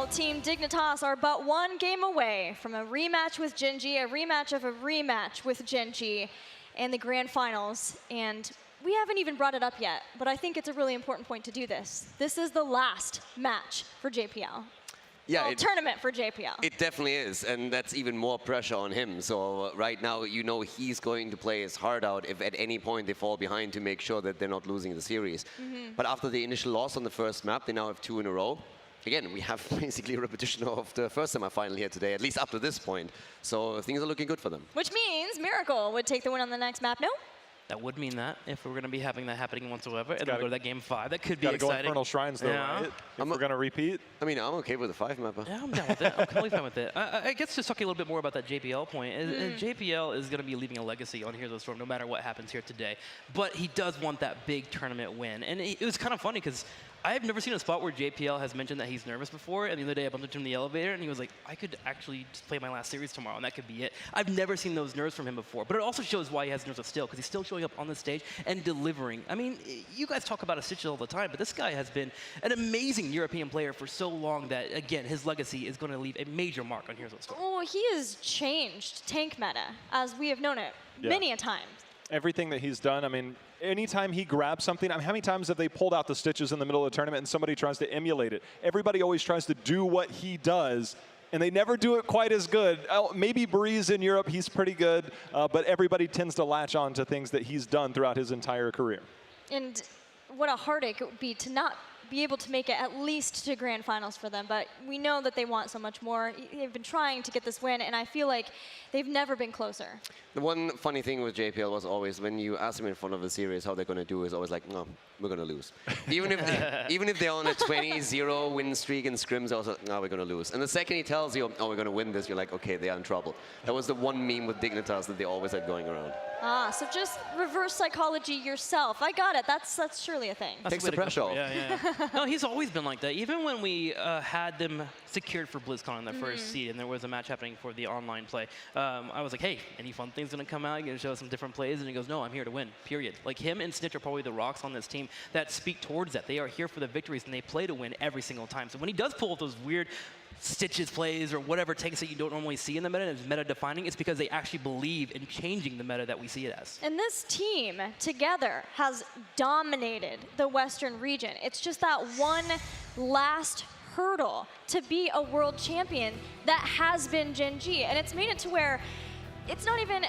Well, Team Dignitas are but one game away from a rematch with Gen.G, a rematch of a rematch with Gen.G in the grand finals. And we haven't even brought it up yet, but I think it's a really important point to do this. This is the last match for JPL. Yeah, tournament for JPL. It definitely is, and that's even more pressure on him. So right now, you know he's going to play his heart out if at any point they fall behind to make sure that they're not losing the series. But after the initial loss on the first map, they now have 2 in a row. Again, we have basically a repetition of the first semifinal here today, at least up to this point. So things are looking good for them. Which means Miracle would take the win on the next map, no? That would mean that if we're going to be having that happening whatsoever, and then go to that game 5, that could be exciting. Got to go Infernal Shrines though, right? If we're going to repeat. I mean, I'm okay with the 5 mapper. Yeah, I'm down with it. I'm totally fine with it. I guess just talking a little bit more about that JPL point. JPL is going to be leaving a legacy on Heroes of the Storm no matter what happens here today. But he does want that big tournament win. And it was kind of funny because I've never seen a spot where JPL has mentioned that he's nervous before, and the other day I bumped into him in the elevator, and he was like, I could actually just play my last series tomorrow, and that could be it. I've never seen those nerves from him before, but it also shows why he has nerves of steel, because he's still showing up on the stage and delivering. I mean, you guys talk about a Stitch all the time, but this guy has been an amazing European player for so long that, again, his legacy is going to leave a major mark on Heroes of the Storm. Oh, he has changed tank meta, as we have known it many a time. Everything that he's done, I mean, anytime he grabs something, I mean, how many times have they pulled out the Stitches in the middle of the tournament and somebody tries to emulate it? Everybody always tries to do what he does, and they never do it quite as good. Maybe Breeze in Europe, he's pretty good, but everybody tends to latch on to things that he's done throughout his entire career. And what a heartache it would be to not be able to make it at least to grand finals for them, but we know that they want so much more. They've been trying to get this win, and I feel like they've never been closer. The one funny thing with JPL was always when you ask them in front of the series how they're going to do is always like, no, we're going to lose. even if they're on a 20-0 win streak in scrims, also, no, we're going to lose. And the second he tells you, oh, we're going to win this, you're like, okay, they are in trouble. That was the one meme with Dignitas that they always had going around. Ah, so just reverse psychology yourself. I got it. That's surely a thing. Takes the pressure off. Yeah. No, he's always been like that. Even when we had them secured for BlizzCon in their first seed, and there was a match happening for the online play, I was like, hey, any fun things going to come out? You going to show us some different plays? And he goes, no, I'm here to win, period. Like, him and Snitch are probably the rocks on this team that speak towards that. They are here for the victories, and they play to win every single time. So when he does pull up those weird Stitches plays or whatever takes that you don't normally see in the meta and is meta-defining, it's because they actually believe in changing the meta that we see it as. And this team together has dominated the Western region. It's just that one last hurdle to be a world champion that has been Gen.G. And it's made it to where it's not even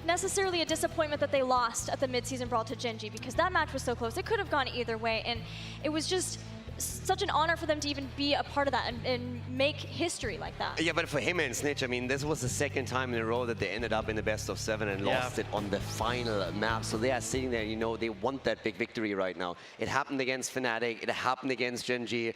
necessarily a disappointment that they lost at the mid-season brawl to Gen.G, because that match was so close. It could have gone either way, and it was just such an honor for them to even be a part of that and make history like that. Yeah, but for him and Snitch, I mean, this was the second time in a row that they ended up in the best of 7 and lost it on the final map. So they are sitting there, you know, they want that big victory right now. It happened against Fnatic, it happened against Gen.G.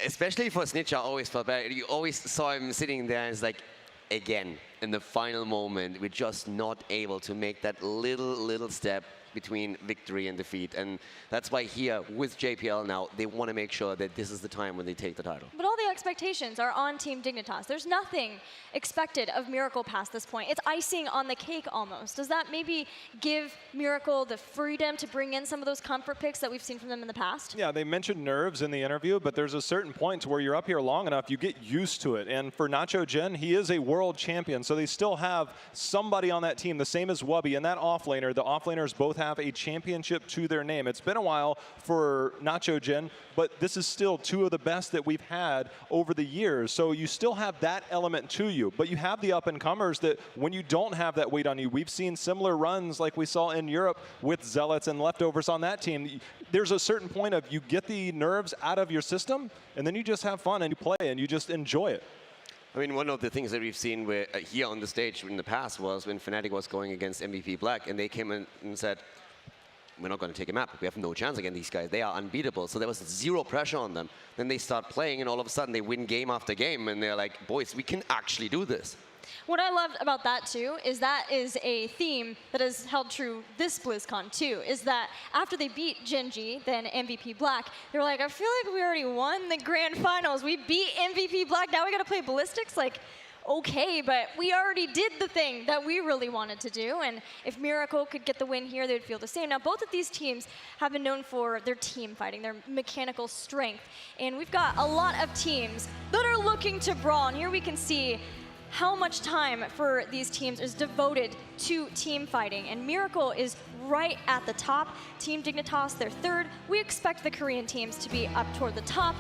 Especially for Snitch, I always felt bad. You always saw him sitting there and it's like, again, in the final moment, we're just not able to make that little step between victory and defeat. And that's why here with JPL now, they want to make sure that this is the time when they take the title. But all the expectations are on Team Dignitas. There's nothing expected of Miracle past this point. It's icing on the cake almost. Does that maybe give Miracle the freedom to bring in some of those comfort picks that we've seen from them in the past? Yeah, they mentioned nerves in the interview, but there's a certain point to where you're up here long enough, you get used to it. And for Nacho Gen, he is a world champion, so they still have somebody on that team, the same as Wubby, and that offlaner. The offlaners both have a championship to their name. It's been a while for Nacho Gen, but this is still 2 of the best that we've had over the years. So you still have that element to you, but you have the up-and-comers that when you don't have that weight on you, we've seen similar runs like we saw in Europe with Zealots and leftovers on that team. There's a certain point of you get the nerves out of your system, and then you just have fun and you play and you just enjoy it. I mean, one of the things that we've seen here on the stage in the past was when Fnatic was going against MVP Black, and they came in and said, we're not going to take a map. We have no chance against these guys. They are unbeatable. So there was 0 pressure on them. Then they start playing, and all of a sudden they win game after game, and they're like, boys, we can actually do this. What I loved about that, too, is that is a theme that has held true this BlizzCon, too, is that after they beat Gen.G, then MVP Black, they were like, I feel like we already won the grand finals. We beat MVP Black. Now we got to play Ballistics? Like, okay, but we already did the thing that we really wanted to do. And if Miracle could get the win here, they would feel the same. Now, both of these teams have been known for their team fighting, their mechanical strength. And we've got a lot of teams that are looking to brawl. And here we can see how much time for these teams is devoted to team fighting. And Miracle is right at the top. Team Dignitas, they're third. We expect the Korean teams to be up toward the top.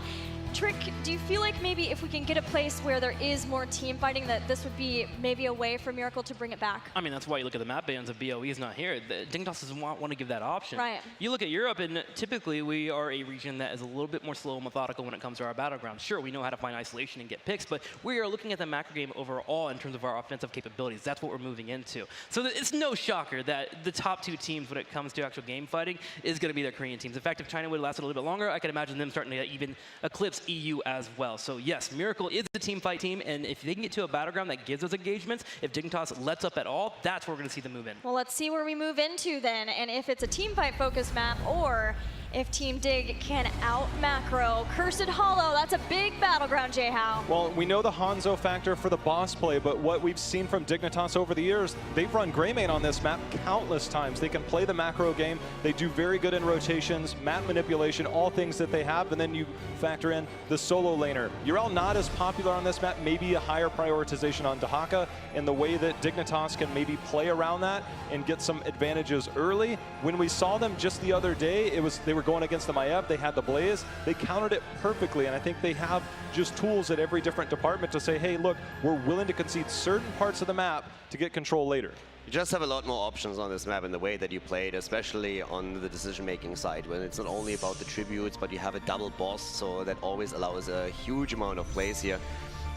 Trick, do you feel like maybe if we can get a place where there is more team fighting, that this would be maybe a way for Miracle to bring it back? I mean, that's why you look at the map bans if BOE is not here. Dignitas doesn't want to give that option. Right. You look at Europe, and typically we are a region that is a little bit more slow and methodical when it comes to our battlegrounds. Sure, we know how to find isolation and get picks, but we are looking at the macro game overall in terms of our offensive capabilities. That's what we're moving into. So it's no shocker that the top two teams when it comes to actual game fighting is going to be the Korean teams. In fact, if China would have lasted a little bit longer, I could imagine them starting to even eclipse EU as well. So yes, Miracle is a team fight team, and if they can get to a battleground that gives us engagements, if Dignitas lets up at all, that's where we're going to see them move in. Well, let's see where we move into then, and if it's a team fight focused map or if Team Dig can out-macro Cursed Hollow. That's a big battleground, Jay-How. Well, we know the Hanzo factor for the boss play, but what we've seen from Dignitas over the years, they've run Greymane on this map countless times. They can play the macro game. They do very good in rotations, map manipulation, all things that they have, and then you factor in the solo laner. Urel not as popular on this map, maybe a higher prioritization on Dahaka, and the way that Dignitas can maybe play around that and get some advantages early. When we saw them just the other day, they were going against the Maiev, they had the Blaze, they countered it perfectly, and I think they have just tools at every different department to say, hey, look, we're willing to concede certain parts of the map to get control later. You just have a lot more options on this map in the way that you play it, especially on the decision-making side, when it's not only about the tributes, but you have a double boss, so that always allows a huge amount of plays here.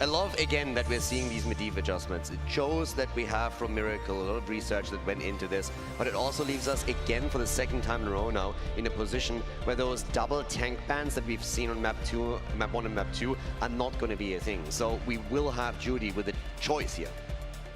I love, again, that we're seeing these Medivh adjustments. It shows that we have, from Miracle, a lot of research that went into this, but it also leaves us, again, for the second time in a row now, in a position where those double tank bans that we've seen on map 1 and map 2 are not going to be a thing. So we will have Judy with a choice here.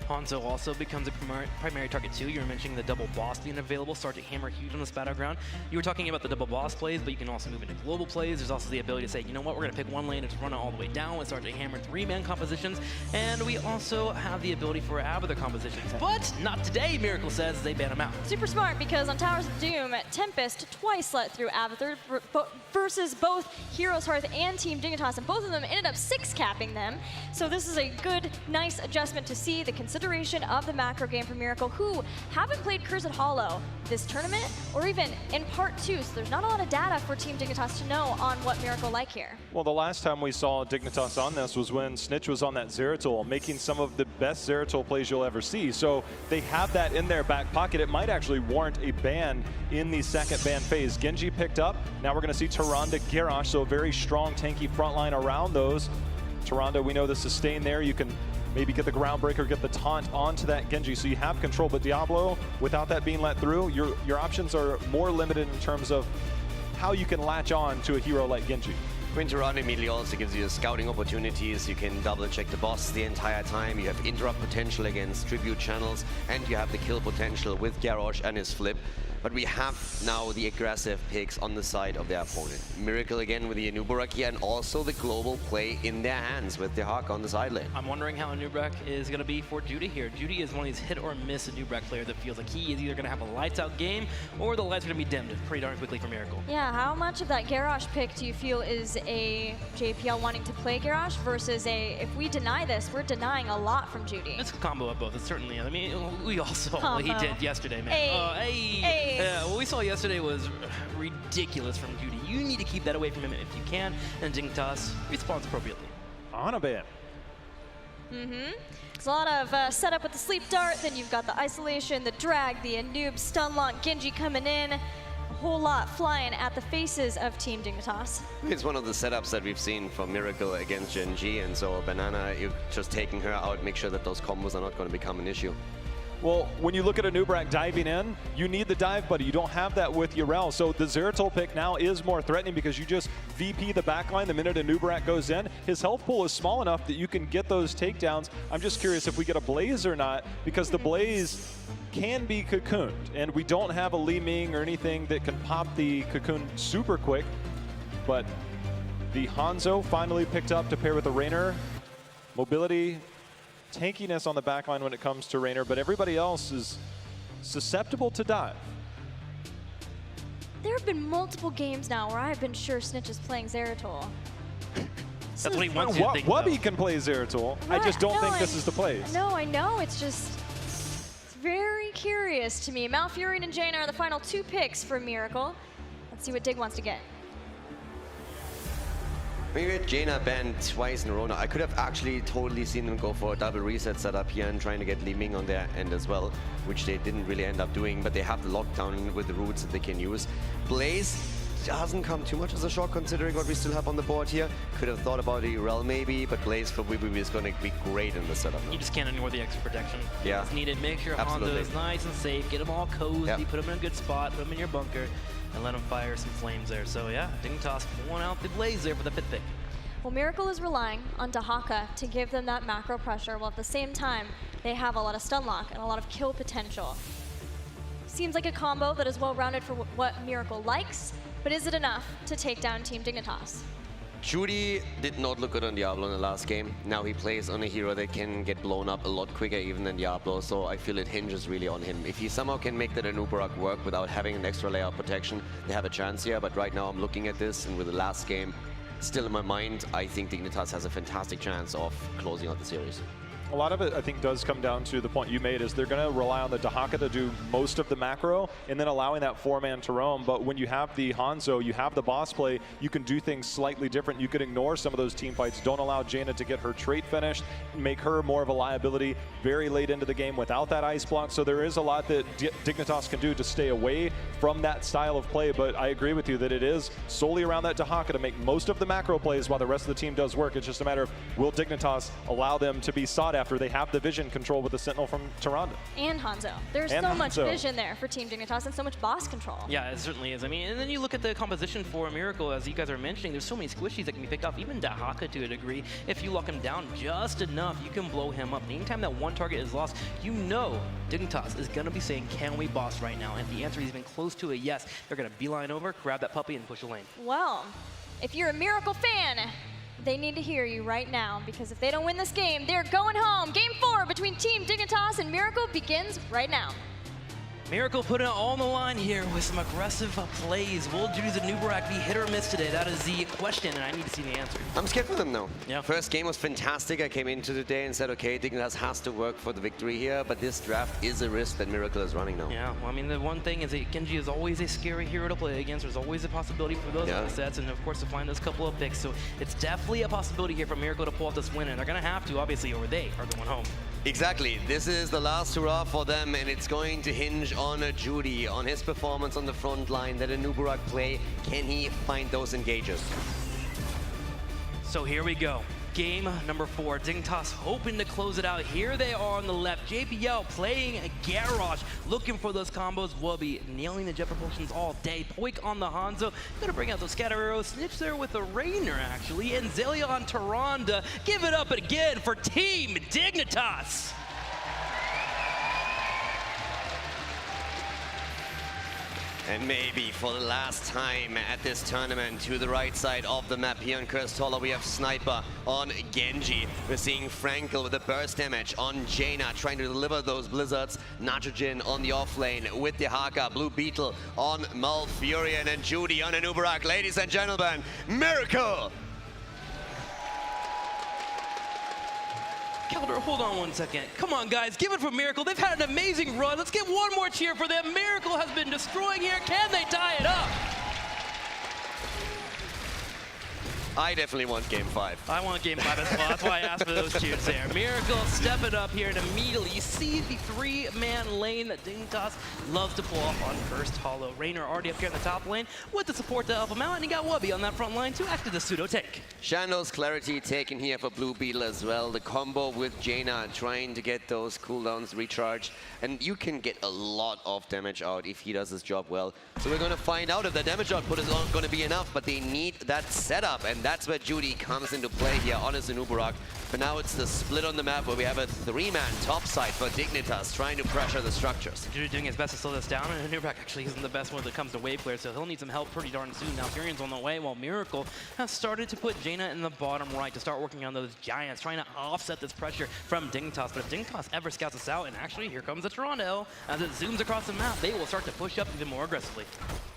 Hanzo also becomes a primary target too. You were mentioning the double boss being available, Sergeant Hammer huge on this battleground. You were talking about the double boss plays, but you can also move into global plays. There's also the ability to say, you know what, we're going to pick one lane and just run it all the way down with Sergeant Hammer 3-man compositions. And we also have the ability for Abathur compositions. But not today, Miracle says, they ban them out. Super smart, because on Towers of Doom, Tempest twice let through Abathur versus both Heroes Hearth and Team Dignitas, and both of them ended up 6-capping them. So this is a good, nice adjustment to see the consideration of the macro game for Miracle, who haven't played Cursed Hollow this tournament or even in part 2, so there's not a lot of data for Team Dignitas to know on what Miracle like here. Well, the last time we saw Dignitas on this was when Snitch was on that Zeratul, making some of the best Zeratul plays you'll ever see. So they have that in their back pocket. It might actually warrant a ban in the second ban phase. Genji picked up. Now we're going to see Tyrande, Garrosh, so a very strong tanky front line around those. Tyrande, we know the sustain there. You can maybe get the Groundbreaker, get the taunt onto that Genji, so you have control. But Diablo, without that being let through, your options are more limited in terms of how you can latch on to a hero like Genji. When Tyrande immediately also gives you scouting opportunities, you can double check the boss the entire time, you have interrupt potential against tribute channels, and you have the kill potential with Garrosh and his flip. But we have now the aggressive picks on the side of their opponent. Miracle again with the Anubarak here, and also the global play in their hands with the Hawk on the side lane. I'm wondering how Anubarak is going to be for Judy here. Judy is one of these hit or miss Anubarak player that feels like he is either going to have a lights out game or the lights are going to be dimmed pretty darn quickly for Miracle. Yeah, how much of that Garrosh pick do you feel is a JPL wanting to play Garrosh versus a, if we deny this, we're denying a lot from Judy? It's a combo of both. It's certainly, I mean, we all saw what he did yesterday, man. Hey. Yeah, what we saw yesterday was ridiculous from Judy. You need to keep that away from him if you can, and Dignitas responds appropriately. On a ban. There's a lot of setup with the sleep dart, then you've got the isolation, the drag, the Anub, stun lock, Genji coming in. A whole lot flying at the faces of Team Dignitas. It's one of the setups that we've seen from Miracle against Gen G, and so Banana, you're just taking her out, make sure that those combos are not going to become an issue. Well, when you look at Anubarak diving in, you need the dive buddy. You don't have that with Urel. So the Zeratul pick now is more threatening because you just VP the backline the minute Anubarak goes in. His health pool is small enough that you can get those takedowns. I'm just curious if we get a Blaze or not, because the Blaze can be cocooned, and we don't have a Li Ming or anything that can pop the cocoon super quick. But the Hanzo finally picked up to pair with the Rainer. Mobility tankiness on the backline when it comes to Raynor, but everybody else is susceptible to dive. There have been multiple games now where I've been sure Snitch is playing Zeratul. That's what he wants you to think. Wubby can play Zeratul. I just don't think this is the place. No, I know. It's just it's very curious to me. Malfurion and Jaina are the final 2 picks for Miracle. Let's see what Dig wants to get. Maybe Jaina banned twice in a row now. I could have actually totally seen them go for a double reset setup here and trying to get Li Ming on their end as well, which they didn't really end up doing, but they have the lockdown with the roots that they can use. Blaze doesn't come too much as a shock considering what we still have on the board here. Could have thought about Urel maybe, but Blaze for Wibu is going to be great in the setup. You just can't ignore the extra protection. Yeah. It's needed. Make sure Hondo is nice and safe. Get them all cozy. Put them in a good spot. Put them in your bunker. And let them fire some flames there. So yeah, Dignitas won out the Blaze there for the 5th pick. Well, Miracle is relying on Dahaka to give them that macro pressure, while at the same time, they have a lot of stun lock and a lot of kill potential. Seems like a combo that is well-rounded for what Miracle likes, but is it enough to take down Team Dignitas? Judy did not look good on Diablo in the last game. Now he plays on a hero that can get blown up a lot quicker even than Diablo, so I feel it hinges really on him. If he somehow can make that Anubarak work without having an extra layer of protection, they have a chance here, but right now I'm looking at this, and with the last game still in my mind, I think Dignitas has a fantastic chance of closing out the series. A lot of it, I think, does come down to the point you made, is they're going to rely on the Dahaka to do most of the macro and then allowing that 4-man to roam. But when you have the Hanzo, you have the boss play, you can do things slightly different. You could ignore some of those team fights. Don't allow Jaina to get her trait finished, make her more of a liability very late into the game without that ice block. So there is a lot that Dignitas can do to stay away from that style of play. But I agree with you that it is solely around that Dahaka to make most of the macro plays while the rest of the team does work. It's just a matter of, will Dignitas allow them to be sought after? They have the vision control with the Sentinel from Tyrande. And Hanzo. There's so much vision there for Team Dignitas and so much boss control. Yeah, it certainly is. I mean, and then you look at the composition for Miracle, as you guys are mentioning, there's so many squishies that can be picked off, even Dahaka to a degree. If you lock him down just enough, you can blow him up. And anytime that one target is lost, you know Dignitas is going to be saying, can we boss right now? And if the answer is even close to a yes, they're going to beeline over, grab that puppy, and push a lane. Well, if you're a Miracle fan, they need to hear you right now, because if they don't win this game, they're going home. Game 4 between Team Dignitas and Miracle begins right now. Miracle putting it all on the line here with some aggressive plays. Will Judy's Anubarak be hit or miss today? That is the question, and I need to see the answer. I'm scared for them though. Yeah. First game was fantastic. I came into the day and said, okay, Dignitas has to work for the victory here, but this draft is a risk that Miracle is running now. Yeah, well, I mean, the one thing is that Genji is always a scary hero to play against. There's always a possibility for those assets, and of course to find those couple of picks. So it's definitely a possibility here for Miracle to pull off this win, and they're going to have to, obviously, or they are going home. Exactly. This is the last hurrah for them, and it's going to hinge on Judy, on his performance on the front line, that Anubarak play. Can he find those engages? So here we go. Game number 4. Dignitas hoping to close it out. Here they are on the left. JPL playing a Garrosh, looking for those combos. Wubby nailing the jet propulsions all day. Poik on the Hanzo. Gonna bring out those scatter arrows. Snitch there with a Raynor, actually. And Zelia on Tyrande. Give it up again for Team Dignitas. And maybe for the last time at this tournament, to the right side of the map here on Cursed Hollow, we have Sniper on Genji. We're seeing Frankel with the burst damage on Jaina, trying to deliver those blizzards. Nitrogen on the off lane with the Haka. Blue Beetle on Malfurion, and Judy on Anubarak. Ladies and gentlemen, Miracle! Calder, hold on one second. Come on, guys, give it for Miracle. They've had an amazing run. Let's get one more cheer for them. Miracle has been destroying here. Can they tie it up? I definitely want Game 5. I want Game 5 as well. That's why I asked for those cheers there. Miracle step it up here, and immediately you see the 3-man lane that Dignitas loves to pull off on Cursed Hollow. Raynor already up here in the top lane with the support to help him out, and he got Wubby on that front line to act as a pseudo tank. Shando's Clarity taken here for Blue Beetle as well. The combo with Jaina trying to get those cooldowns recharged. And you can get a lot of damage out if he does his job well. So we're going to find out if the damage output is going to be enough, but they need that setup. And that's where Judy comes into play here on his Anubarak. But now it's the split on the map where we have a 3-man top side for Dignitas trying to pressure the structures. Judy doing his best to slow this down, and Nurback actually isn't the best when it comes to wave players, so he'll need some help pretty darn soon. Now Furion's on the way, while Miracle has started to put Jaina in the bottom right to start working on those giants, trying to offset this pressure from Dignitas. But if Dignitas ever scouts us out, and actually here comes the Toronto, as it zooms across the map, they will start to push up even more aggressively.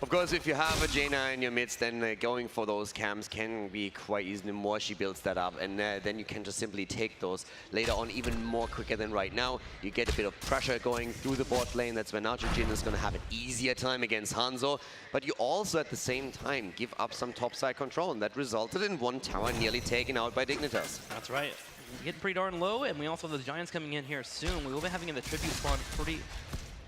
Of course, if you have a Jaina in your midst, then going for those camps can be quite easy. The more she builds that up, and then you can just simply take those later on even more quicker than right now. You get a bit of pressure going through the bot lane. That's when Nacho Jin is going to have an easier time against Hanzo. But you also, at the same time, give up some topside control, and that resulted in one tower nearly taken out by Dignitas. That's right. Getting pretty darn low, and we also have the Giants coming in here soon. We will be having the tribute spawn pretty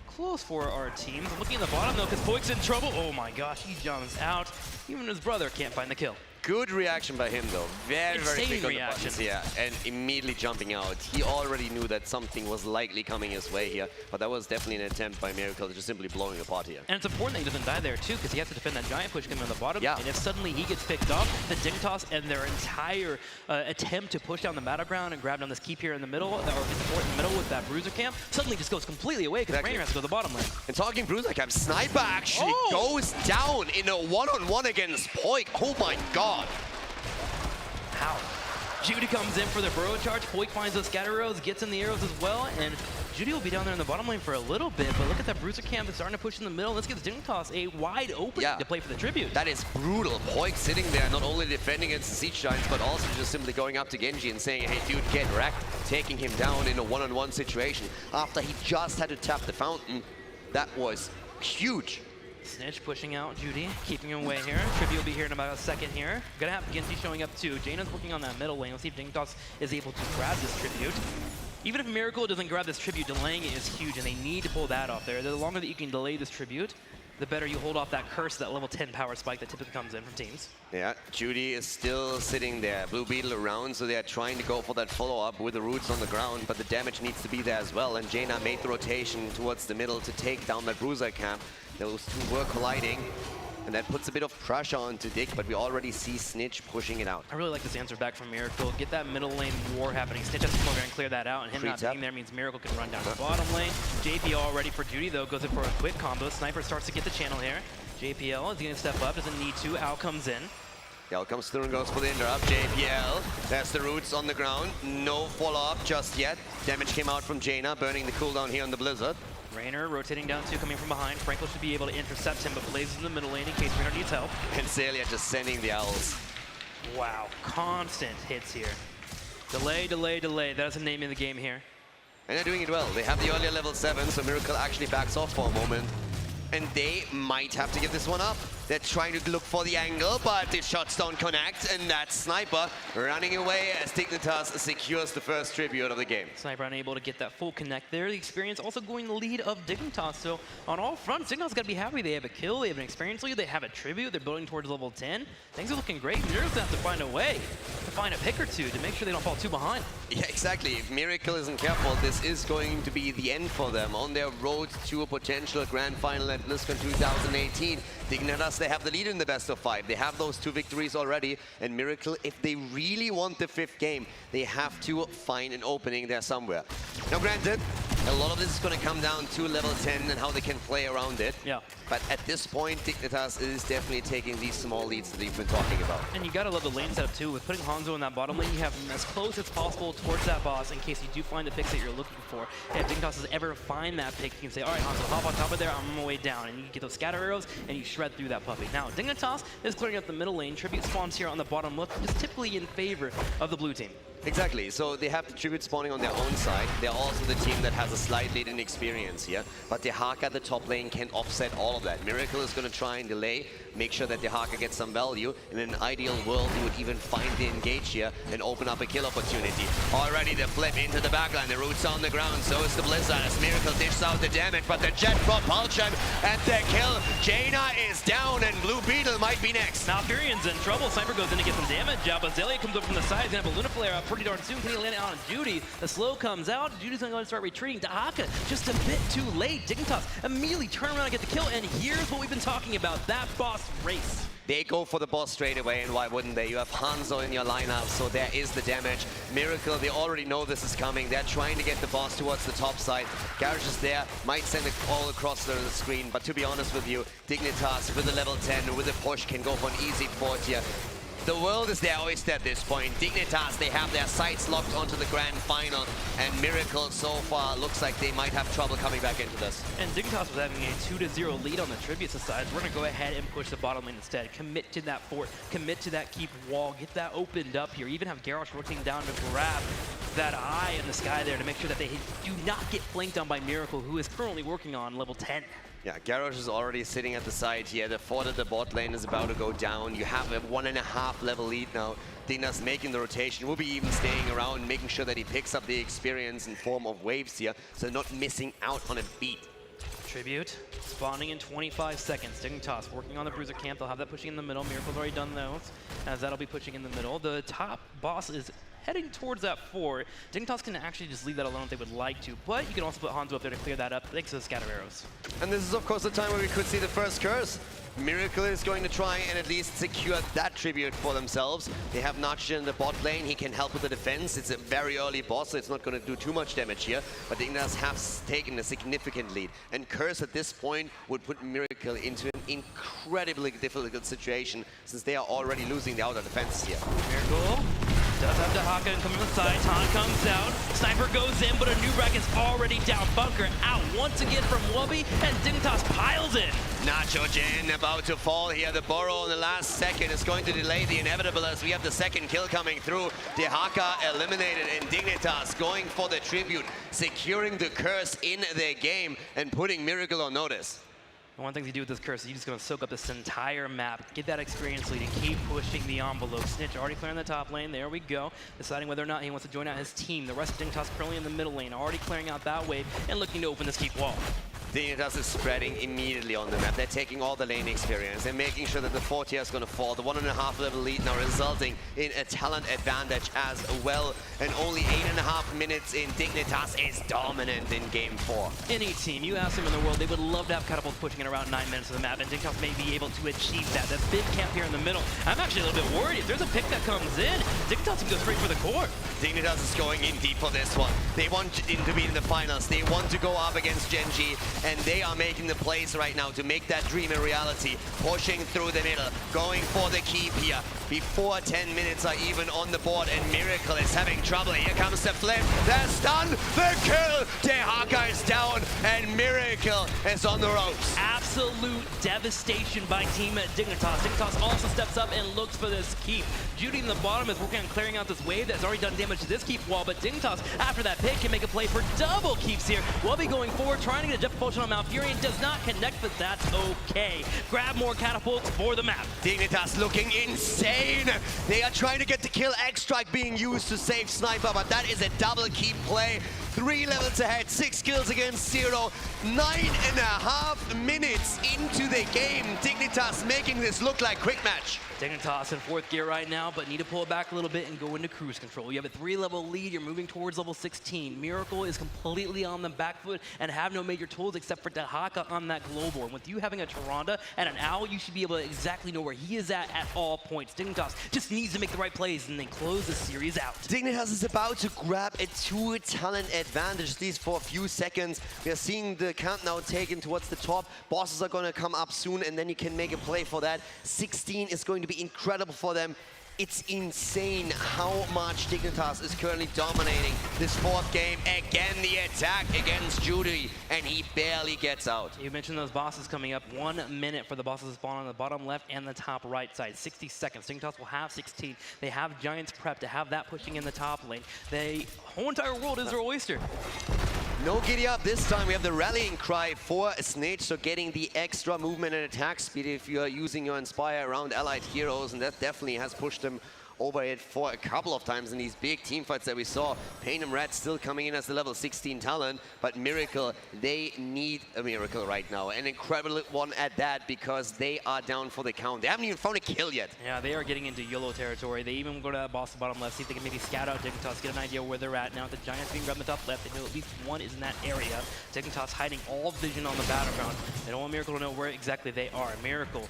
close for our teams. I'm looking at the bottom, though, because Poik's in trouble. Oh my gosh, he jumps out. Even his brother can't find the kill. Good reaction by him, though. Very quick on the reaction. buttons here, and immediately jumping out. He already knew that something was likely coming his way here, but that was definitely an attempt by Miracle to just simply blowing apart here. And it's important that he doesn't die there, too, because he has to defend that giant push coming on the bottom. Yeah. And if suddenly he gets picked up, the Dignitas and their entire attempt to push down the battleground and grab down this keep here in the middle, or hit the fort in the middle with that bruiser camp, suddenly just goes completely away because Rainer has to go to the bottom lane. And talking bruiser camp, Sniper actually goes down in a one-on-one against Poik. Oh my god. How? Judy comes in for the burrow charge. Poik finds those scatter arrows, gets in the arrows as well, and Judy will be down there in the bottom lane for a little bit, but look at that bruiser camp that's starting to push in the middle. This gives Dignitas a wide opening to play for the tribute. That is brutal. Poik sitting there, not only defending against the Siege Giants, but also just simply going up to Genji and saying, hey dude, get wrecked, taking him down in a one-on-one situation after he just had to tap the fountain. That was huge. Snitch pushing out Judy, keeping him away here. Tribute will be here in about a second here. Gonna have Genji showing up too. Jaina's working on that middle lane. Let's see if Dignitas is able to grab this Tribute. Even if Miracle doesn't grab this Tribute, delaying it is huge, and they need to pull that off there. The longer that you can delay this Tribute, the better you hold off that curse, that level 10 power spike that typically comes in from teams. Yeah, Judy is still sitting there. Blue Beetle around, so they're trying to go for that follow-up with the roots on the ground, but the damage needs to be there as well, and Jaina made the rotation towards the middle to take down that bruiser camp. Those two were colliding, and that puts a bit of pressure onto Dick, but we already see Snitch pushing it out. I really like this answer back from Miracle. Get that middle lane war happening. Snitch has to come over and clear that out, and him not being there means Miracle can run down the bottom lane. JPL ready for Judy, though, goes in for a quick combo. Sniper starts to get the channel here. JPL is going to step up, doesn't need to. Al comes in. Al comes through and goes for the interrupt. JPL, there's the roots on the ground. No follow-up just yet. Damage came out from Jaina, burning the cooldown here on the Blizzard. Rainer rotating down two, coming from behind. Frankel should be able to intercept him, but plays in the middle lane in case Rainer needs help. And Celia just sending the owls. Wow, constant hits here. Delay, delay, delay. That's the name of the game here. And they're doing it well. They have the earlier level 7, so Miracle actually backs off for a moment. And they might have to give this one up. They're trying to look for the angle, but the shots don't connect, and that Sniper running away as Dignitas secures the first tribute of the game. Sniper unable to get that full connect there. The experience also going the lead of Dignitas. So on all fronts, Dignitas got to be happy. They have a kill, they have an experience lead, they have a tribute, they're building towards level 10. Things are looking great. They're going to have to find a way to find a pick or two to make sure they don't fall too behind. Yeah, exactly. If Miracle isn't careful, this is going to be the end for them on their road to a potential grand final at BlizzCon 2018. Dignitas, they have the lead in the best of 5. They have those 2 victories already, and Miracle, if they really want the 5th game, they have to find an opening there somewhere. Now granted, a lot of this is going to come down to level 10 and how they can play around it. Yeah. But at this point, Dignitas is definitely taking these small leads that they've been talking about. And you gotta love the lane setup too. With putting Hanzo in that bottom lane, you have him as close as possible towards that boss in case you do find the picks that you're looking for. And if Dignitas does ever find that pick, you can say, all right, Hanzo, hop on top of there, I'm on my way down. And you get those scatter arrows, and you shred through that puppy. Now, Dignitas is clearing up the middle lane. Tribute spawns here on the bottom left, just typically in favor of the blue team. Exactly, so they have the tribute spawning on their own side. They're also the team that has a slight lead in experience here, but the Haka at the top lane can offset all of that. Miracle is going to try and delay, make sure that the Haka gets some value. In an ideal world, he would even find the engage here and open up a kill opportunity. Already the flip into the backline, the roots on the ground, so is the Blizzard as Miracle dishes out the damage, but the jet propulsion and the kill. Jaina is down and Blue Beetle might be next. Now Furion's in trouble. Sniper goes in to get some damage out, but Zelia comes up from the side. He's going to have a Luna Flare out pretty darn soon. Can he land it on Judy? The slow comes out. Judy's going to start retreating. Dahaka just a bit too late. Dignitas immediately turn around and get the kill, and here's what we've been talking about, that boss race. They go for the boss straight away, and why wouldn't they? You have Hanzo in your lineup, so there is the damage. Miracle, they already know this is coming. They're trying to get the boss towards the top side. Garage is there, might send it all across the screen, but to be honest with you, Dignitas with the level 10, with a push, can go for an easy fourth here. The world is their oyster at this point. Dignitas, they have their sights locked onto the grand final, and Miracle so far looks like they might have trouble coming back into this. And Dignitas was having a 2-0 lead on the Tributes side. We're going to go ahead and push the bottom lane instead. Commit to that fort, commit to that keep wall, get that opened up here. Even have Garrosh rotating down to grab that eye in the sky there to make sure that they do not get flanked on by Miracle, who is currently working on level 10. Yeah, Garrosh is already sitting at the side here. The fort at the bot lane is about to go down. You have a 1.5 level lead now. Dignitas making the rotation, will be even staying around, making sure that he picks up the experience in form of waves here, so not missing out on a beat. Tribute spawning in 25 seconds. Dignitas working on the Bruiser camp. They'll have that pushing in the middle. Miracle's already done those, as that'll be pushing in the middle. The top boss is heading towards that fort. Dignitas can actually just leave that alone if they would like to, but you can also put Hanzo up there to clear that up thanks to the scatter arrows. And this is of course the time where we could see the first curse. Miracle is going to try and at least secure that tribute for themselves. They have Nachi in the bot lane. He can help with the defense. It's a very early boss, so it's not going to do too much damage here. But Dignitas has taken a significant lead. And Curse at this point would put Miracle into an incredibly difficult situation, since they are already losing the outer defense here. Miracle does have Dehaka coming from the side. Taunt comes out. Sniper goes in, but a new rack is already down. Bunker out once again from Wubby, and Dignitas piles in. Nacho Jin about to fall here. The burrow in the last second is going to delay the inevitable as we have the second kill coming through. Dehaka eliminated, and Dignitas going for the tribute, securing the curse in their game and putting Miracle on notice. One thing you do with this curse is you're just going to soak up this entire map, get that experience lead, and keep pushing the envelope. Snitch already clearing the top lane. There we go. Deciding whether or not he wants to join out his team. The rest of Dignitas currently in the middle lane, already clearing out that wave and looking to open this keep wall. Dignitas is spreading immediately on the map. They're taking all the lane experience. They're making sure that the 4 tier is going to fall. The 1.5 level lead now resulting in a talent advantage as well. And only 8.5 minutes in, Dignitas is dominant in game 4. Any team, you ask them in the world, they would love to have catapults pushing in around 9 minutes of the map, and Dignitas may be able to achieve that. That big camp here in the middle, I'm actually a little bit worried. If there's a pick that comes in, Dignitas can go straight for the core. Dignitas is going in deep for this one. They want to be in the finals. They want to go up against Gen.G, and they are making the plays right now to make that dream a reality. Pushing through the middle, going for the keep here. Before 10 minutes are even on the board, and Miracle is having trouble. Here comes the flip, the stun, the kill! Dehaka is down, and Miracle is on the ropes. Absolute devastation by Team Dignitas. Dignitas also steps up and looks for this keep. Judy in the bottom is working on clearing out this wave that's already done damage to this keep wall, but Dignitas, after that pick, can make a play for double keeps here. Wubby going forward, trying to get a Jeff Potion on Malfurion, does not connect, but that's okay. Grab more catapults for the map. Dignitas looking insane. They are trying to get the kill. X-Strike being used to save Sniper, but that is a double keep play. 3 levels ahead, 6 kills against 0. 9.5 minutes into the game. Dignitas making this look like quick match. Dignitas in 4th gear right now, but need to pull it back a little bit and go into cruise control. You have a 3-level lead, you're moving towards level 16. Miracle is completely on the back foot and have no major tools except for Dehaka on that global. And with you having a Tyrande and an Owl, you should be able to exactly know where he is at all points. Dignitas just needs to make the right plays and then close the series out. Dignitas is about to grab a 2-talent advantage, at least for a few seconds. We are seeing the count now taken towards the top. Bosses are going to come up soon, and then you can make a play for that. 16 is going to be incredible for them. It's insane how much Dignitas is currently dominating this 4th game. Again, the attack against Judy, and he barely gets out. You mentioned those bosses coming up. 1 minute for the bosses to spawn on the bottom left and the top right side. 60 seconds. Dignitas will have 16. They have Giants prep to have that pushing in the top lane. The whole entire world is their oyster. No giddy up this time. We have the rallying cry for Snitch, so getting the extra movement and attack speed if you are using your Inspire around allied heroes, and that definitely has pushed them over it for a couple of times in these big team fights that we saw. Pain and Red still coming in as the level 16 talent, but Miracle, they need a miracle right now. An incredible one at that, because they are down for the count. They haven't even found a kill yet. Yeah, they are getting into YOLO territory. They even go to that boss bottom left, see if they can maybe scout out Dignitas, get an idea where they're at. Now the Giants being grabbed on the top left, they know at least one is in that area. Dignitas hiding all vision on the battleground. They don't want Miracle to know where exactly they are. Miracle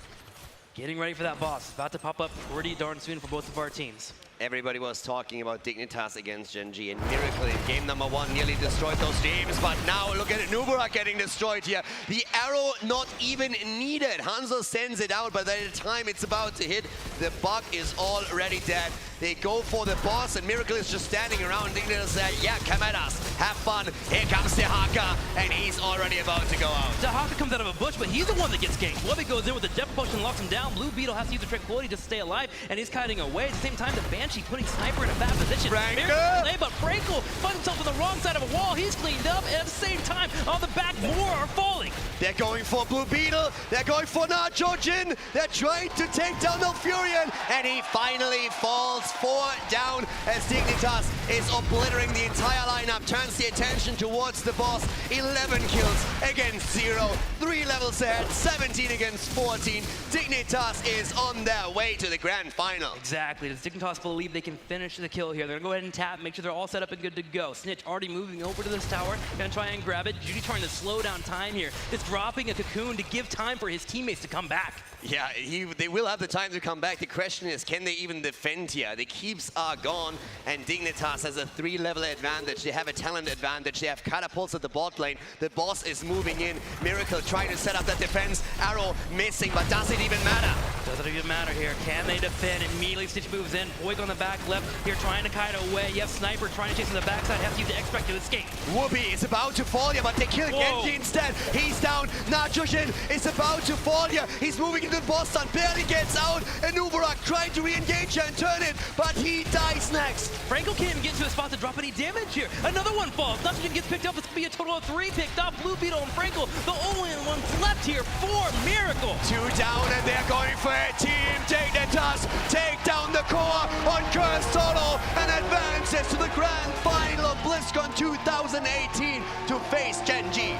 getting ready for that boss. About to pop up pretty darn soon for both of our teams. Everybody was talking about Dignitas against Gen G, and Miracle in game number 1 nearly destroyed those teams, but now look at it, Nubarak getting destroyed here. The arrow not even needed. Hanzo sends it out, but by the time it's about to hit, the bug is already dead. They go for the boss, and Miracle is just standing around. Dignitas said, yeah, come at us, have fun. Here comes the Haka, and he's already about to go out. The Haka comes out of a bush, but he's the one that gets ganked. Wubby goes in with the Depth Potion, locks him down. Blue Beetle has to use the Tranquility to stay alive, and he's kiting away. At the same time, the Banshee putting Sniper in a bad position. But Frankel finds himself on the wrong side of a wall. He's cleaned up, and at the same time, on the back, more are falling. They're going for Blue Beetle. They're going for Nacho Jin. They're trying to take down Malfurion, and he finally falls 4 down as Dignitas is obliterating the entire lineup, turns the attention towards the boss. 11 kills against 0, 3 levels ahead, 17 against 14. Dignitas is on their way to the grand final. Exactly. Does Dignitas believe they can finish the kill here? They're gonna go ahead and tap, make sure they're all set up and good to go. Snitch already moving over to this tower, gonna try and grab it. Judy trying to slow down time here. Just dropping a cocoon to give time for his teammates to come back. Yeah, they will have the time to come back. The question is, can they even defend here? The keeps are gone, and Dignitas has a 3-level advantage. They have a talent advantage. They have catapults at the bot lane. The boss is moving in. Miracle trying to set up that defense. Arrow missing, but does it even matter? Doesn't even matter here. Can they defend? Immediately Stitch moves in. Boyd on the back left here trying to kite away. You have Sniper trying to chase on the backside. Has to use the X-Pac to escape. Whoopi is about to fall here, but they kill Genji instead. He's down. Najushin is about to fall here. He's moving into the boss stun. Barely gets out. And Nubarak trying to re-engage and turn it, but he dies next. Frankel can't even get to a spot to drop any damage here. Another one falls. Najushin gets picked up. It's going to be a total of 3 picked up. Blue Beetle and Frankel, the only ones left here for Miracle. 2 down, and they're going for it. Team Dignitas take down the core on Curse Solo and advances to the grand final of BlizzCon 2018 to face Gen G.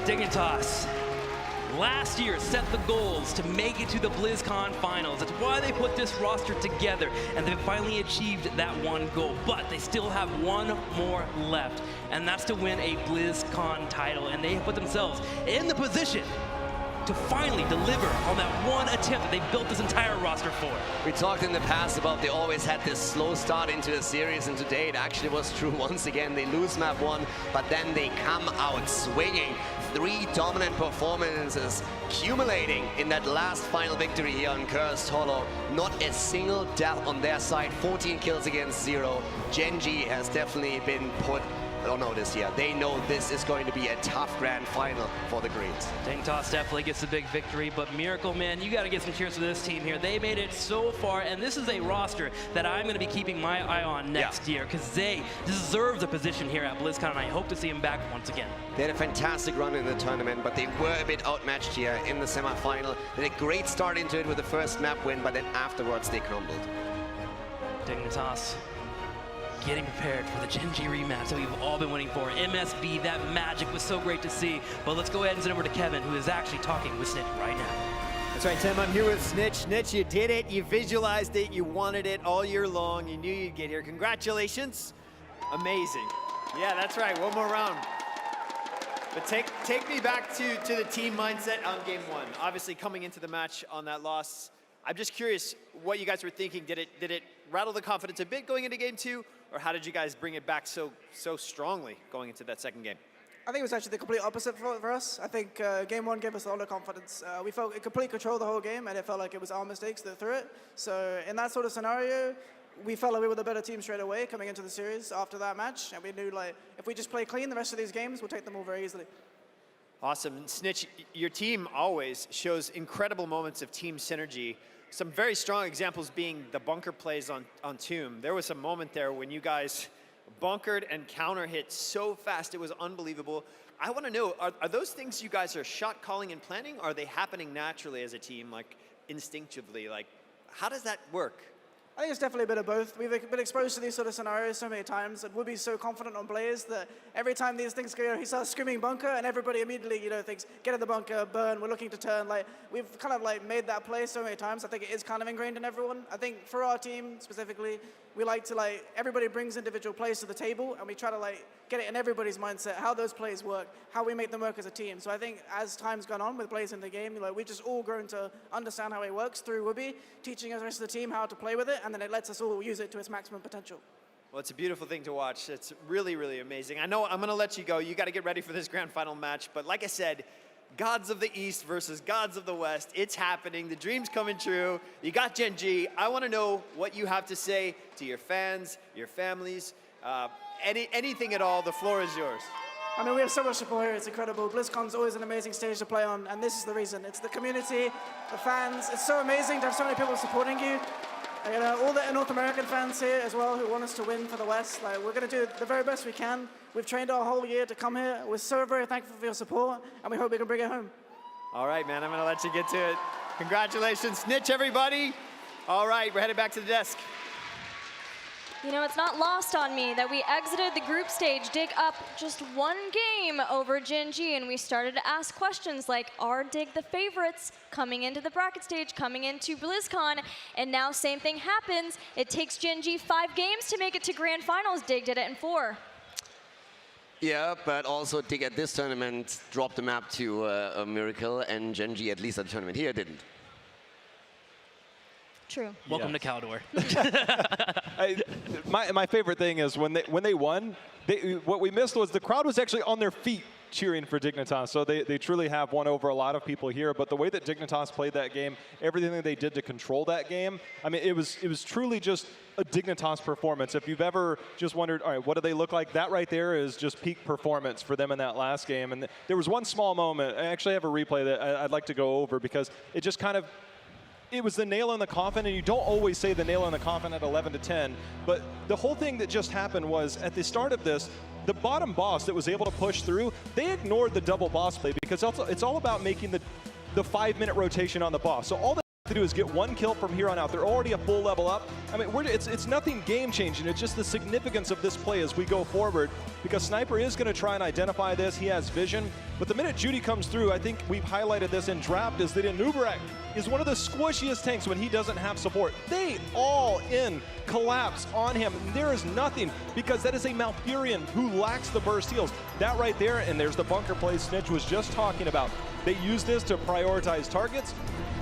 Dignitas last year set the goals to make it to the BlizzCon finals. That's why they put this roster together, and they've finally achieved that one goal. But they still have one more left, and that's to win a BlizzCon title. And they have put themselves in the position to finally deliver on that one attempt that they built this entire roster for. We talked in the past about they always had this slow start into the series, and today it actually was true once again. They lose map 1, but then they come out swinging. 3 dominant performances accumulating in that last final victory here on Cursed Hollow. Not a single death on their side, 14 kills against 0. Gen G has definitely been put on notice here. They know this is going to be a tough grand final for the Greens. Dignitas definitely gets the big victory, but Miracle, man, you got to get some cheers for this team here. They made it so far, and this is a roster that I'm going to be keeping my eye on next year, because they deserve the position here at BlizzCon, and I hope to see them back once again. They had a fantastic run in the tournament, but they were a bit outmatched here in the semifinal. They had a great start into it with the first map win, but then afterwards they crumbled. Dignitas getting prepared for the Gen G rematch that we've all been waiting for. MSB, that magic was so great to see. But let's go ahead and send over to Kevin, who is actually talking with Snitch right now. That's right, Tim. I'm here with Snitch. Snitch, you did it. You visualized it. You wanted it all year long. You knew you'd get here. Congratulations. Amazing. Yeah, that's right. One more round. But take me back to the team mindset on game 1. Obviously, coming into the match on that loss, I'm just curious what you guys were thinking. Did it rattle the confidence a bit going into game 2? Or how did you guys bring it back so strongly going into that second game? I think it was actually the complete opposite for us. I think game 1 gave us a lot of confidence. We felt in complete control the whole game, and it felt like it was our mistakes that threw it. So in that sort of scenario, we felt like we were the better team straight away coming into the series after that match. And we knew, like, if we just play clean the rest of these games, we'll take them all very easily. Awesome. And Snitch, your team always shows incredible moments of team synergy. Some very strong examples being the bunker plays on Tomb. There was a moment there when you guys bunkered and counter hit so fast, it was unbelievable. I want to know, are those things you guys are shot calling and planning? Or are they happening naturally as a team, like instinctively? Like, how does that work? I think it's definitely a bit of both. We've been exposed to these sort of scenarios so many times, and Whoopi's so confident on Blaze that every time these things go, he starts screaming bunker, and everybody immediately, thinks, get in the bunker, burn, we're looking to turn. Like, we've kind of made that play so many times. I think it is kind of ingrained in everyone. I think for our team specifically, we like to everybody brings individual plays to the table, and we try to get it in everybody's mindset, how those plays work, how we make them work as a team. So I think as time's gone on with plays in the game, like, we've just all grown to understand how it works through Whoopi, teaching us the rest of the team how to play with it, and then it lets us all use it to its maximum potential. Well, it's a beautiful thing to watch. It's really, really amazing. I know I'm going to let you go. You got to get ready for this grand final match. But like I said, gods of the East versus gods of the West. It's happening. The dream's coming true. You got Gen G. I want to know what you have to say to your fans, your families, anything at all. The floor is yours. I mean, we have so much support here. It's incredible. BlizzCon's always an amazing stage to play on, and this is the reason. It's the community, the fans. It's so amazing to have so many people supporting you. You know, all the North American fans here as well who want us to win for the West. Like, we're going to do the very best we can. We've trained our whole year to come here. We're so very thankful for your support, and we hope we can bring it home. All right, man, I'm going to let you get to it. Congratulations, Snitch, everybody. All right, we're headed back to the desk. You know, it's not lost on me that we exited the group stage, dig up just one game over Gen G, and we started to ask questions like, are Dig the favorites coming into the bracket stage, coming into BlizzCon? And now same thing happens. It takes Gen G 5 games to make it to grand finals. Dig did it in 4. Yeah, but also Dig at this tournament dropped the map to a Miracle, and Gen G, at least at the tournament here, didn't. True. Welcome to Caldor. My favorite thing is when they won, what we missed was the crowd was actually on their feet cheering for Dignitas. So they truly have won over a lot of people here. But the way that Dignitas played that game, everything that they did to control that game, I mean, it was truly just a Dignitas performance. If you've ever just wondered, all right, what do they look like? That right there is just peak performance for them in that last game. And there was one small moment. I actually have a replay that I'd like to go over because it just kind of, it was the nail in the coffin, and you don't always say the nail in the coffin at 11-10, but the whole thing that just happened was at the start of this, the bottom boss that was able to push through, they ignored the double boss play because it's all about making the 5-minute rotation on the boss. So all they have to do is get one kill from here on out. They're already a full level up. I mean, it's nothing game-changing. It's just the significance of this play as we go forward, because Sniper is going to try and identify this. He has vision. But the minute Judy comes through, I think we've highlighted this in draft, is that Inubarak is one of the squishiest tanks when he doesn't have support. They all in collapse on him. There is nothing, because that is a Malfurion who lacks the burst heals. That right there, and there's the bunker play Snitch was just talking about. They use this to prioritize targets.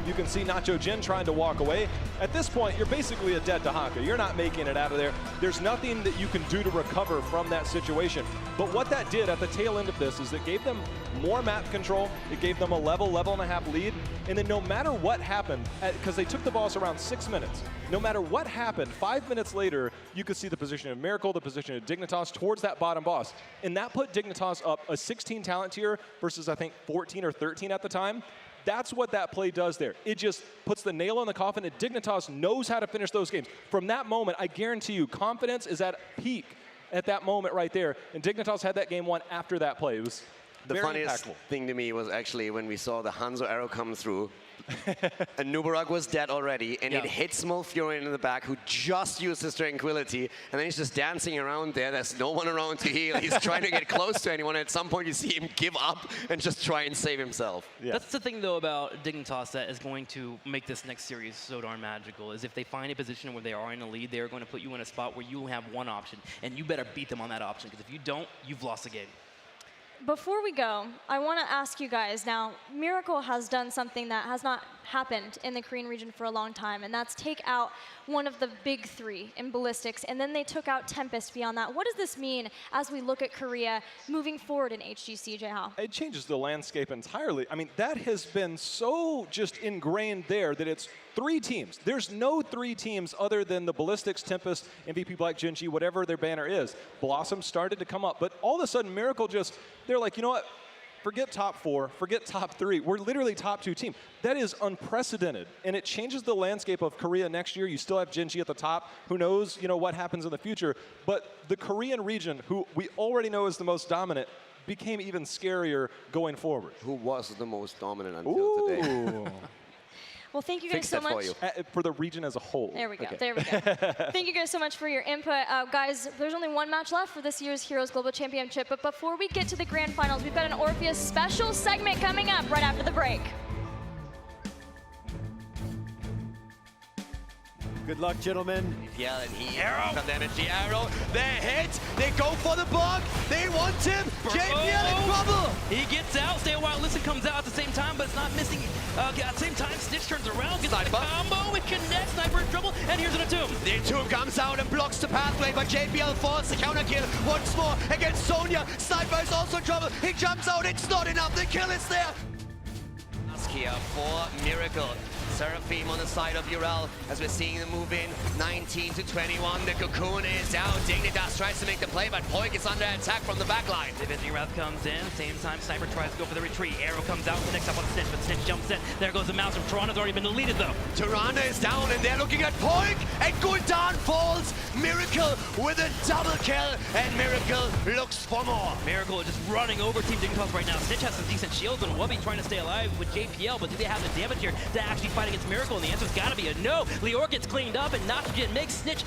You can see Nacho Jin trying to walk away. At this point, you're basically a dead Dahaka. You're not making it out of there. There's nothing that you can do to recover from that situation. But what that did at the tail end of this is it gave them more map control. It gave them a level and a half lead. And then no matter what happened, because they took the boss around 6 minutes, no matter what happened, 5 minutes later, you could see the position of Miracle, the position of Dignitas towards that bottom boss. And that put Dignitas up a 16 talent tier versus, I think, 14 or 13 at the time. That's what that play does there. It just puts the nail in the coffin, and Dignitas knows how to finish those games. From that moment, I guarantee you, confidence is at peak at that moment right there. And Dignitas had that game won after that play. It was the funniest thing to me was actually when we saw the Hanzo arrow come through. And Nubarak was dead already, and it hits Malfurion in the back, who just used his tranquility, and then he's just dancing around there. There's no one around to heal. He's trying to get close to anyone. At some point, you see him give up and just try and save himself. Yeah. That's the thing, though, about Dignitas that is going to make this next series so darn magical, is if they find a position where they are in the lead, they are going to put you in a spot where you have one option, and you better beat them on that option, because if you don't, you've lost the game. Before we go, I want to ask you guys, now, Miracle has done something that has not happened in the Korean region for a long time, and that's take out one of the big three in Ballistics, and then they took out Tempest beyond that. What does this mean as we look at Korea moving forward in HGC, Jehao? It changes the landscape entirely. I mean, that has been so just ingrained there that it's 3 teams. There's no 3 teams other than the Ballistics, Tempest, MVP Black, Gen G, whatever their banner is. Blossom started to come up, but all of a sudden Miracle just, they're like, you know what? Forget top 4, forget top 3. We're literally top 2 team. That is unprecedented, and it changes the landscape of Korea next year. You still have Gen G at the top. Who knows, you know, what happens in the future? But the Korean region, who we already know is the most dominant, became even scarier going forward. Who was the most dominant until today? Well, thank you guys so much. For the region as a whole. There we go. Okay. There we go. Thank you guys so much for your input. Guys, there's only one match left for this year's Heroes Global Championship. But before we get to the grand finals, we've got an Orpheus special segment coming up right after the break. Good luck, gentlemen. Yeah, and he some damage. The arrow, they hit, they go for the bug, they want him. JPL in trouble. He gets out. Stay a while. Listen comes out at the same time, but it's not missing. At the same time, Snitch turns around, gets the combo. It connects. Sniper in trouble, and here's an Entomb. The Entomb comes out and blocks the pathway, but JPL falls the counter kill once more against Sonya. Sniper is also in trouble. He jumps out. It's not enough. The kill is there. Here for Miracle. Seraphim on the side of Ural as we're seeing them move in 19 to 21. The cocoon is out. Dignitas tries to make the play, but Poik is under attack from the back line. Division Wrath comes in. Same time, Sniper tries to go for the retreat. Arrow comes out, connects up on Snitch, but Snitch jumps in. There goes the mouse from Toronto's already been deleted though. Tirana is down and they're looking at Poik, and Gul'dan falls. Miracle with a double kill, and Miracle looks for more. Miracle is just running over Team Dignitas right now. Snitch has some decent shields, and Wubby trying to stay alive with JPL, but do they have the damage here to actually fight against Miracle? And the answer's gotta be a no. Lior gets cleaned up, and Nitrogen makes Snitch.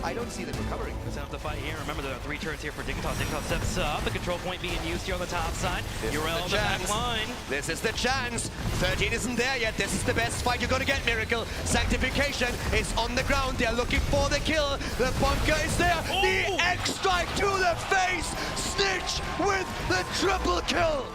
I don't see them recovering. Doesn't have to fight here. Remember, there are 3 turns here for Dignitas. Dignitas steps up. The control point being used here on the top side. Urel on the back line. This is the chance. 13 isn't there yet. This is the best fight you're going to get, Miracle. Sanctification is on the ground. They're looking for the kill. The bunker is there. Oh! The X strike to the face. Snitch with the triple kill.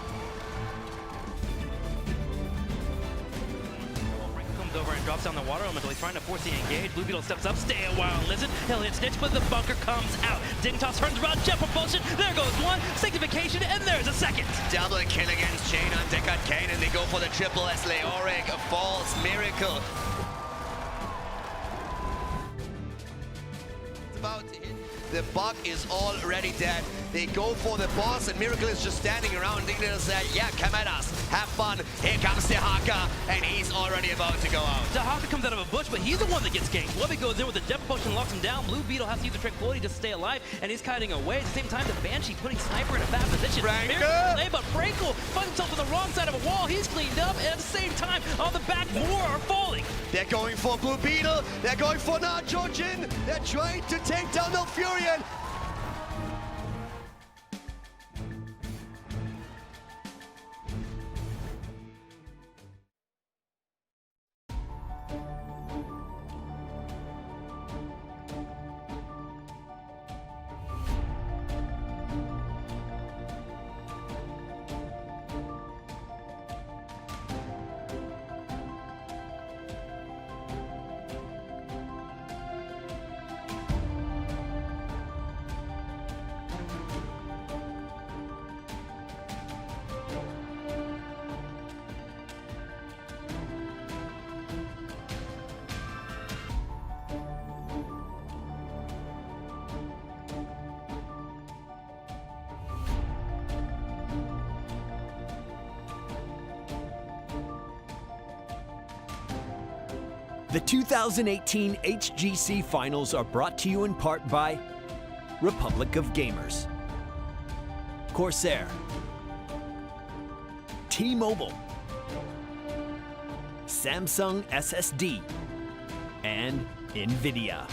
Over and drops down the water elemental. He's trying to force the engage. Blue Beetle steps up. Stay a while. Listen. He'll hit Snitch, but the bunker comes out. Dignitas turns around. Jet propulsion. There goes one. Sanctification, and there's a second. Double kill against Chain on Deckard Kane, and they go for the triple as Leoric falls. Miracle. It's about to hit. The bug is already dead. They go for the boss, and Miracle is just standing around. Dignitas said, yeah, come at us. Have fun. Here comes the Haka, and he's already about to go out. The Haka comes out of a bush, but he's the one that gets ganked. Wubby goes in with the Jet Potion, locks him down. Blue Beetle has to use the Tranquility to stay alive, and he's kiting away. At the same time, the Banshee putting Sniper in a bad position. But Frankel finds himself on the wrong side of a wall. He's cleaned up, and at the same time, on the back, more are falling. They're going for Blue Beetle. They're going for Nacho Jin. They're trying to take down Malfurion. The 2018 HGC Finals are brought to you in part by Republic of Gamers, Corsair, T-Mobile, Samsung SSD, and NVIDIA.